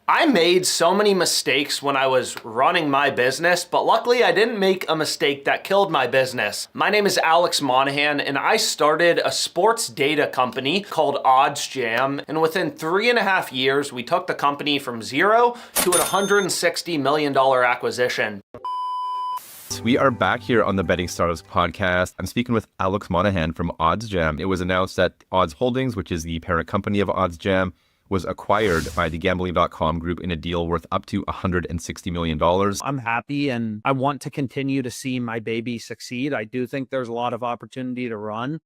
I made so many mistakes when I was running my business, but luckily I didn't make a mistake that killed my business. My name is Alex Monahan, and I started a sports data company called OddsJam, and within 3.5 years, we took the company from zero to an $160 million acquisition. We are back here on the Betting Startups podcast. I'm speaking with Alex Monahan from OddsJam. It was announced that Odds Holdings, which is the parent company of OddsJam, was acquired by the gambling.com group in a deal worth up to $160 million. I'm happy and I want to continue to see my baby succeed. I do think there's a lot of opportunity to run.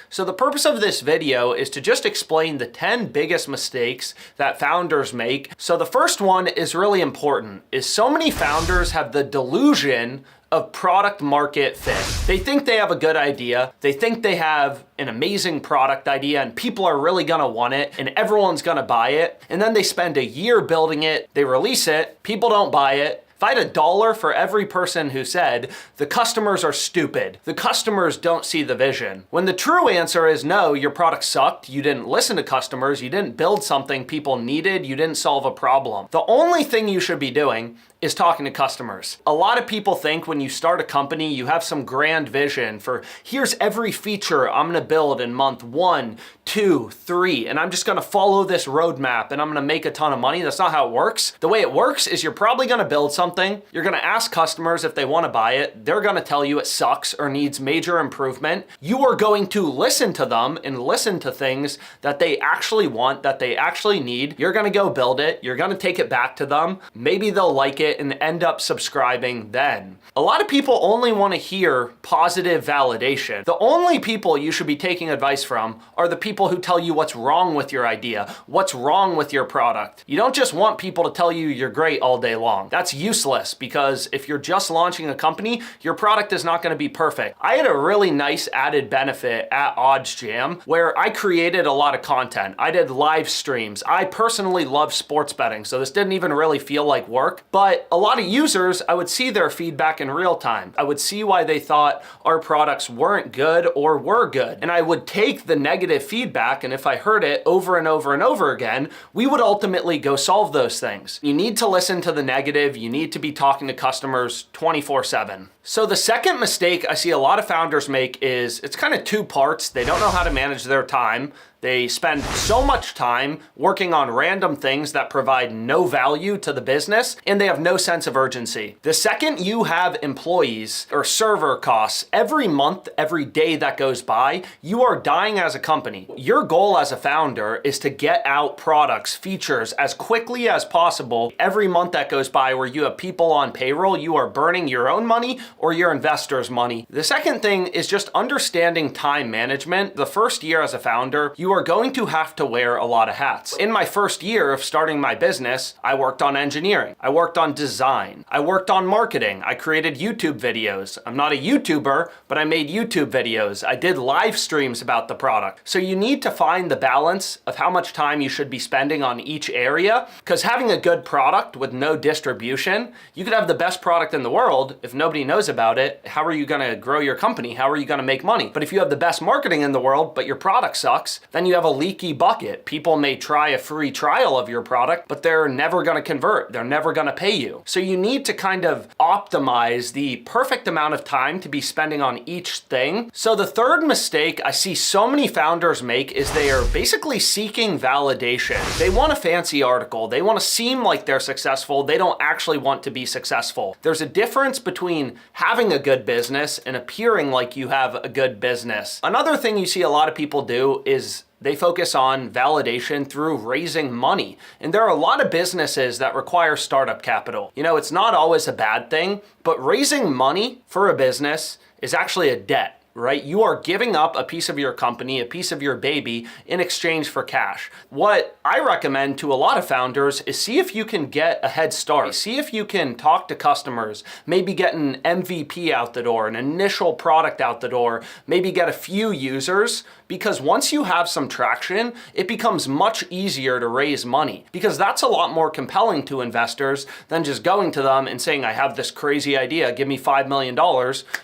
So the purpose of this video is to just explain the 10 biggest mistakes that founders make. So the first one is really important, is so many founders have the delusion of product market fit. They think they have a good idea. They think they have an amazing product idea and people are really gonna want it and everyone's gonna buy it. And then they spend a year building it, they release it, people don't buy it. If I had $1 for every person who said, the customers are stupid, the customers don't see the vision. When the true answer is no, your product sucked, you didn't listen to customers, you didn't build something people needed, you didn't solve a problem. The only thing you should be doing is talking to customers. A lot of people think when you start a company, you have some grand vision for here's every feature I'm gonna build in month 1, 2, 3, and I'm just gonna follow this roadmap and I'm gonna make a ton of money. That's not how it works. The way it works is you're probably gonna build something, you're gonna ask customers if they wanna buy it, they're gonna tell you it sucks or needs major improvement. You are going to listen to them and listen to things that they actually want, that they actually need. You're gonna go build it, you're gonna take it back to them, maybe they'll like it and end up subscribing then. A lot of people only want to hear positive validation. The only people you should be taking advice from are the people who tell you what's wrong with your idea, what's wrong with your product. You don't just want people to tell you you're great all day long. That's useless because if you're just launching a company, your product is not going to be perfect. I had a really nice added benefit at OddsJam where I created a lot of content. I did live streams. I personally love sports betting, so this didn't even really feel like work, but a lot of users, I would see their feedback in real time. I would see why they thought our products weren't good or were good. And I would take the negative feedback, and if I heard it over and over and over again, we would ultimately go solve those things. You need to listen to the negative. You need to be talking to customers 24/7. So the second mistake I see a lot of founders make is it's kind of two parts. They don't know how to manage their time. They spend so much time working on random things that provide no value to the business, and they have no sense of urgency. The second you have employees or server costs, every month, every day that goes by, you are dying as a company. Your goal as a founder is to get out products, features as quickly as possible. Every month that goes by where you have people on payroll, you are burning your own money or your investors' money. The second thing is just understanding time management. The first year as a founder, you are going to have to wear a lot of hats. In my first year of starting my business, I worked on engineering, I worked on design, I worked on marketing, I created YouTube videos. I'm not a YouTuber, but I made YouTube videos. I did live streams about the product. So you need to find the balance of how much time you should be spending on each area, because having a good product with no distribution, you could have the best product in the world. If nobody knows about it, how are you gonna grow your company? How are you gonna make money? But if you have the best marketing in the world, but your product sucks, then you have a leaky bucket. People may try a free trial of your product, but they're never gonna convert. They're never gonna pay you. So you need to kind of optimize the perfect amount of time to be spending on each thing. So the third mistake I see so many founders make is they are basically seeking validation. They want a fancy article. They want to seem like they're successful. They don't actually want to be successful. There's a difference between having a good business and appearing like you have a good business. Another thing you see a lot of people do is they focus on validation through raising money. And there are a lot of businesses that require startup capital. You know, it's not always a bad thing, but raising money for a business is actually a debt. Right? You are giving up a piece of your company, a piece of your baby in exchange for cash. What I recommend to a lot of founders is see if you can get a head start. See if you can talk to customers, maybe get an MVP out the door, an initial product out the door, maybe get a few users because once you have some traction, it becomes much easier to raise money, because that's a lot more compelling to investors than just going to them and saying, I have this crazy idea, give me $5 million,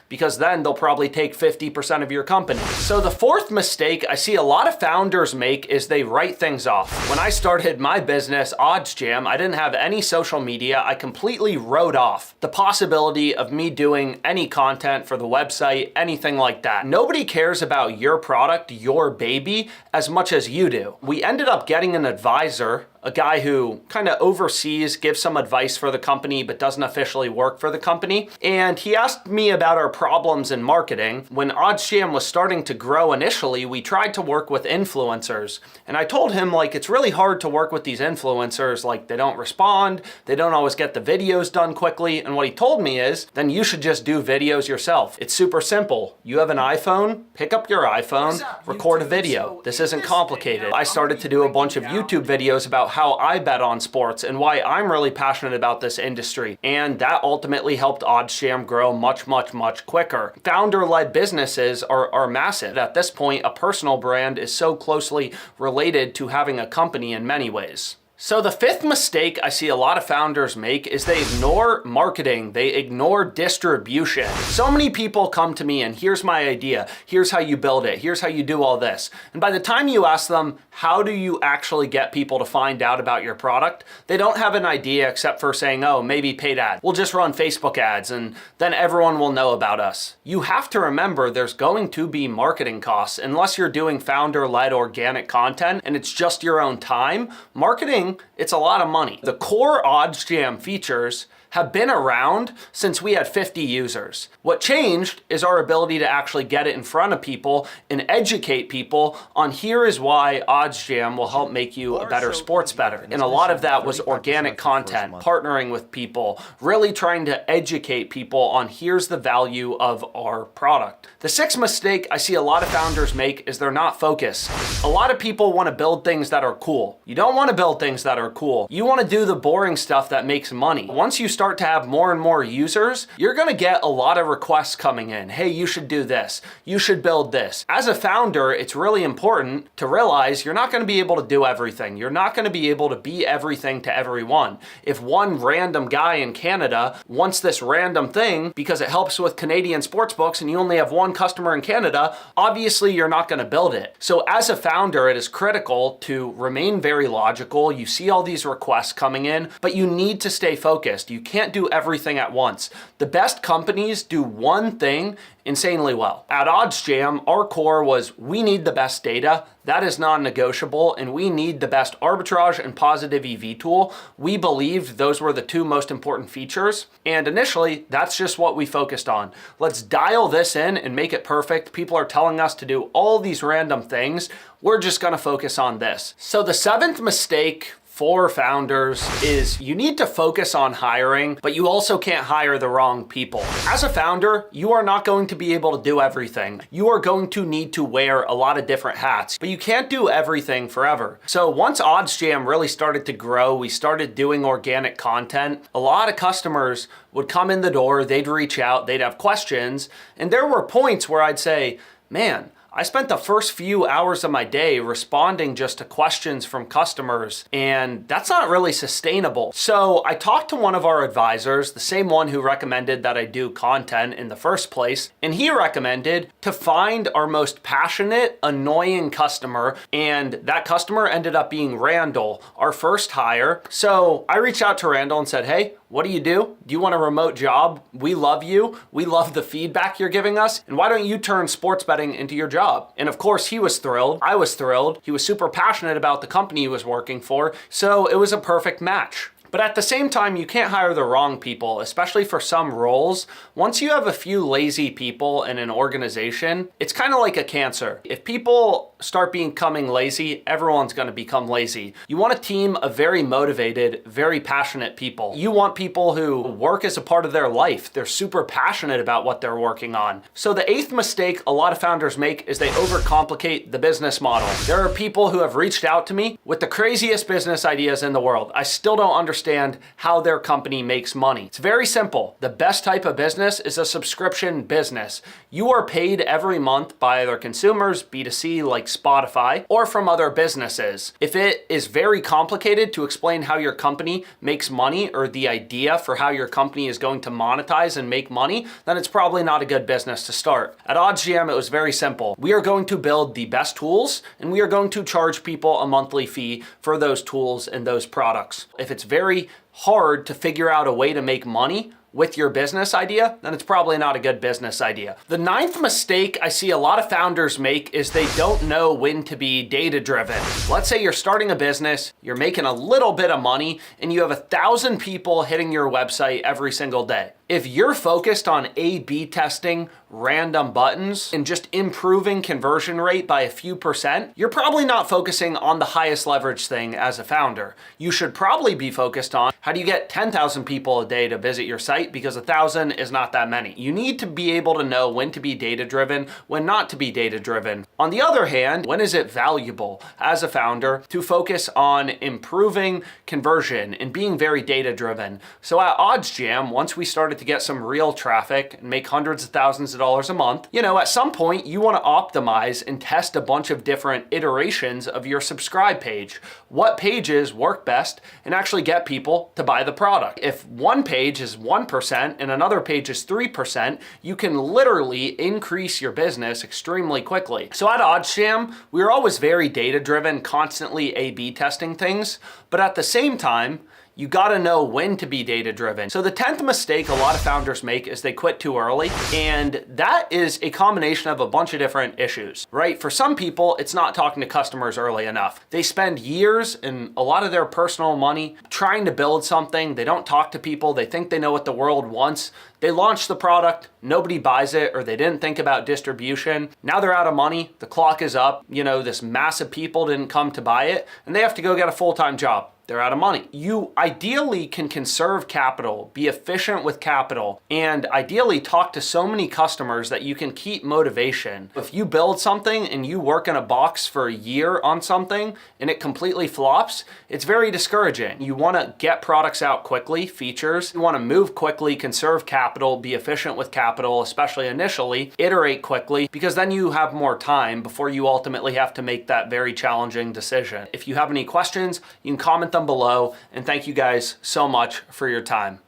because then they'll probably take 50% of your company. So the fourth mistake I see a lot of founders make is they write things off. When I started my business, OddsJam, I didn't have any social media. I completely wrote off the possibility of me doing any content for the website, anything like that. Nobody cares about your product, your baby, as much as you do. We ended up getting an advisor, a guy who kind of oversees, gives some advice for the company, but doesn't officially work for the company. And he asked me about our problems in marketing. When OddsJam was starting to grow initially, we tried to work with influencers. And I told him, like, it's really hard to work with these influencers. Like, they don't respond, they don't always get the videos done quickly. And what he told me is, then you should just do videos yourself. It's super simple. You have an iPhone, pick up your iPhone, record a video. This isn't complicated. I started to do a bunch of YouTube videos about how I bet on sports and why I'm really passionate about this industry. And that ultimately helped OddsJam grow much, much, much quicker. Founder-led businesses are massive. At this point, a personal brand is so closely related to having a company in many ways. So the fifth mistake I see a lot of founders make is they ignore marketing, they ignore distribution. So many people come to me and here's my idea, here's how you build it, here's how you do all this. And by the time you ask them, how do you actually get people to find out about your product? They don't have an idea except for saying, oh, maybe paid ads. We'll just run Facebook ads and then everyone will know about us. You have to remember there's going to be marketing costs unless you're doing founder-led organic content and it's just your own time. Marketing, it's a lot of money. The core OddsJam features have been around since we had 50 users. What changed is our ability to actually get it in front of people and educate people on here is why OddsJam will help make you a better sports bettor. And a lot of that was organic content, partnering with people, really trying to educate people on here's the value of our product. The sixth mistake I see a lot of founders make is they're not focused. A lot of people want to build things that are cool. You don't want to build things that are cool. You want to do the boring stuff that makes money. Once you start to have more and more users, you're going to get a lot of requests coming in. Hey, you should do this. You should build this. As a founder, it's really important to realize you're not going to be able to do everything. You're not going to be able to be everything to everyone. If one random guy in Canada wants this random thing because it helps with Canadian sportsbooks and you only have one customer in Canada, obviously you're not going to build it. So as a founder, it is critical to remain very logical. You see all these requests coming in, but you need to stay focused. You can't do everything at once. The best companies do one thing insanely well. At OddsJam, our core was we need the best data. That is non-negotiable, and we need the best arbitrage and positive EV tool. We believed those were the two most important features, and initially, that's just what we focused on. Let's dial this in and make it perfect. People are telling us to do all these random things. We're just gonna focus on this. So the seventh mistake for founders is you need to focus on hiring, but you also can't hire the wrong people. As a founder, you are not going to be able to do everything. You are going to need to wear a lot of different hats, but you can't do everything forever. So once OddsJam really started to grow, we started doing organic content, a lot of customers would come in the door, they'd reach out, they'd have questions, and there were points where I'd say, man, I spent the first few hours of my day responding just to questions from customers, and that's not really sustainable. So I talked to one of our advisors, the same one who recommended that I do content in the first place, and he recommended to find our most passionate, annoying customer, and that customer ended up being Randall, our first hire. So I reached out to Randall and said, hey, what do? Do you want a remote job? We love you. We love the feedback you're giving us. And why don't you turn sports betting into your job? And of course, he was thrilled. I was thrilled. He was super passionate about the company he was working for. So it was a perfect match. But at the same time, you can't hire the wrong people, especially for some roles. Once you have a few lazy people in an organization, it's kind of like a cancer. If people start becoming lazy, everyone's going to become lazy. You want a team of very motivated, very passionate people. You want people who work as a part of their life. They're super passionate about what they're working on. So the eighth mistake a lot of founders make is they overcomplicate the business model. There are people who have reached out to me with the craziest business ideas in the world. I still don't understand how their company makes money. It's very simple. The best type of business is a subscription business. You are paid every month by either consumers, B2C like Spotify, or from other businesses. If it is very complicated to explain how your company makes money or the idea for how your company is going to monetize and make money, then it's probably not a good business to start. At OddsJam, it was very simple. We are going to build the best tools and we are going to charge people a monthly fee for those tools and those products. If it's very hard to figure out a way to make money with your business idea, then it's probably not a good business idea. The ninth mistake I see a lot of founders make is they don't know when to be data-driven. Let's say you're starting a business, you're making a little bit of money, and you have 1,000 people hitting your website every single day. If you're focused on A/B testing random buttons and just improving conversion rate by a few percent, you're probably not focusing on the highest leverage thing as a founder. You should probably be focused on how do you get 10,000 people a day to visit your site, because 1,000 is not that many. You need to be able to know when to be data-driven, when not to be data-driven. On the other hand, when is it valuable as a founder to focus on improving conversion and being very data-driven? So at OddsJam, once we started to get some real traffic and make hundreds of thousands of dollars a month, at some point you want to optimize and test a bunch of different iterations of your subscribe page. What pages work best and actually get people to buy the product. If one page is 1% and another page is 3%, you can literally increase your business extremely quickly. So at OddsJam, we were always very data-driven, constantly A/B testing things, but at the same time, you gotta know when to be data-driven. So the 10th mistake a lot of founders make is they quit too early, and that is a combination of a bunch of different issues, right? For some people, it's not talking to customers early enough. They spend years and a lot of their personal money trying to build something. They don't talk to people. They think they know what the world wants. They launch the product, nobody buys it, or they didn't think about distribution. Now they're out of money, the clock is up, this massive people didn't come to buy it, and they have to go get a full-time job. They're out of money. You ideally can conserve capital, be efficient with capital, and ideally talk to so many customers that you can keep motivation. If you build something and you work in a box for a year on something and it completely flops, it's very discouraging. You want to get products out quickly, features. You want to move quickly, conserve capital, be efficient with capital, especially initially, iterate quickly, because then you have more time before you ultimately have to make that very challenging decision. If you have any questions, you can comment them below, and thank you guys so much for your time.